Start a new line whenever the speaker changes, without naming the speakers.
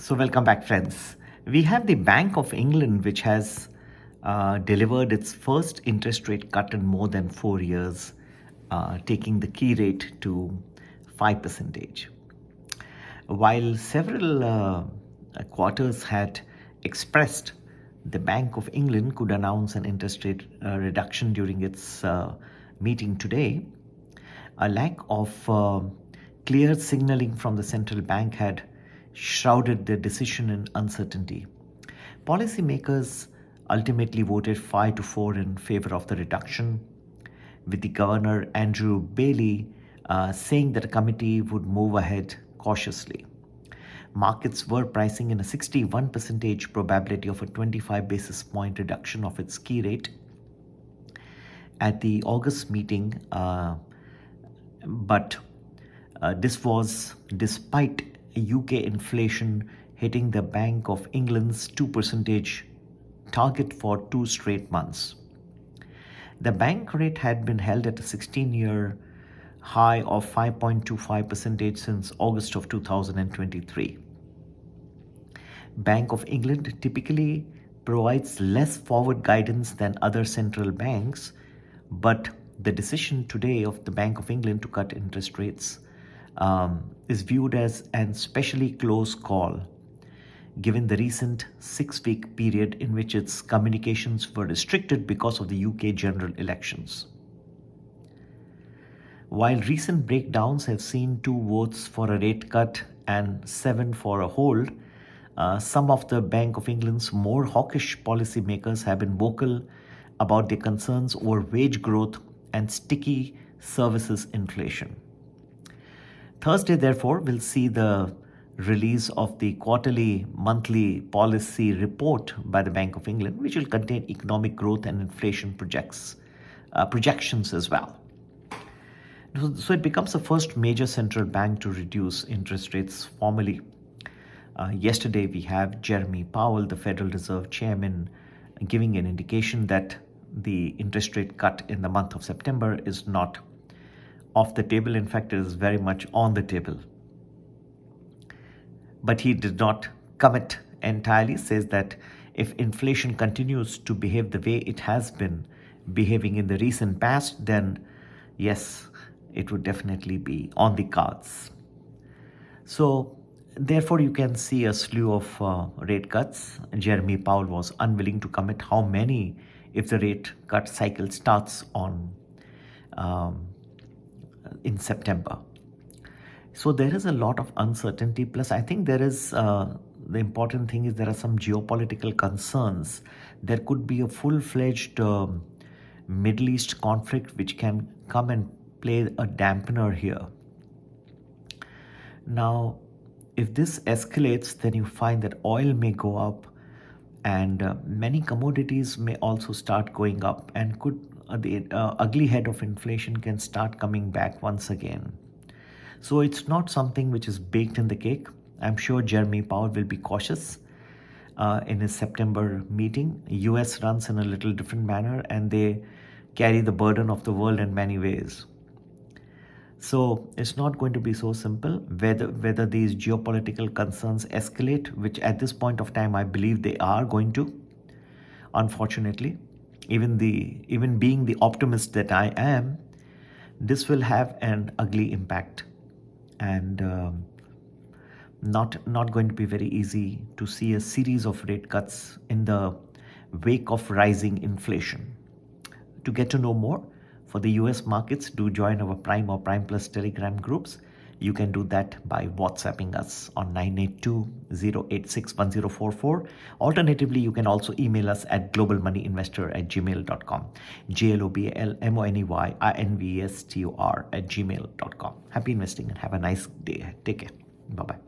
So, welcome back, friends. We have the Bank of England, which has delivered its first interest rate cut in more than 4 years, taking the key rate to 5%. While several quarters had expressed the Bank of England could announce an interest rate reduction during its meeting today, a lack of clear signaling from the central bank had shrouded the decision in uncertainty. Policymakers ultimately voted 5 to 4 in favor of the reduction, with the governor Andrew Bailey saying that a committee would move ahead cautiously. Markets were pricing in a 61% probability of a 25 basis point reduction of its key rate at the August meeting, but this was despite UK inflation hitting the Bank of England's 2% target for 2 straight months. The bank rate had been held at a 16-year high of 5.25% since August of 2023. Bank of England typically provides less forward guidance than other central banks, but the decision today of the Bank of England to cut interest rates is viewed as an especially close call, given the recent 6-week period in which its communications were restricted because of the UK general elections. While recent breakdowns have seen 2 votes for a rate cut and 7 for a hold, some of the Bank of England's more hawkish policymakers have been vocal about their concerns over wage growth and sticky services inflation. Thursday, therefore, will see the release of the quarterly monthly policy report by the Bank of England, which will contain economic growth and inflation projections as well. So it becomes the first major central bank to reduce interest rates formally. Yesterday, we have Jeremy Powell, the Federal Reserve Chairman, giving an indication that the interest rate cut in the month of September is not off the table. In fact, it is very much on the table. But he did not commit entirely, says that if inflation continues to behave the way it has been behaving in the recent past, then yes, it would definitely be on the cards. So therefore, you can see a slew of rate cuts. Jeremy Powell was unwilling to commit how many if the rate cut cycle starts on in September. So there is a lot of uncertainty. Plus, I think there is the important thing is there are some geopolitical concerns. There could be a full-fledged Middle East conflict which can come and play a dampener here. Now, if this escalates, then you find that oil may go up, and many commodities may also start going up, and the ugly head of inflation can start coming back once again. So it's not something which is baked in the cake. I'm sure Jeremy Powell will be cautious in his September meeting. US runs in a little different manner, and they carry the burden of the world in many ways. So it's not going to be so simple whether these geopolitical concerns escalate, which at this point of time I believe they are going to. Unfortunately, even being the optimist that I am, this will have an ugly impact, and not going to be very easy to see a series of rate cuts in the wake of rising inflation. To get to know more for the US markets, do join our Prime or Prime Plus Telegram groups. You can do that by WhatsApping us on 982-086-1044. Alternatively, you can also email us at globalmoneyinvestor@gmail.com. globalmoneyinvestor@gmail.com. Happy investing and have a nice day. Take care. Bye-bye.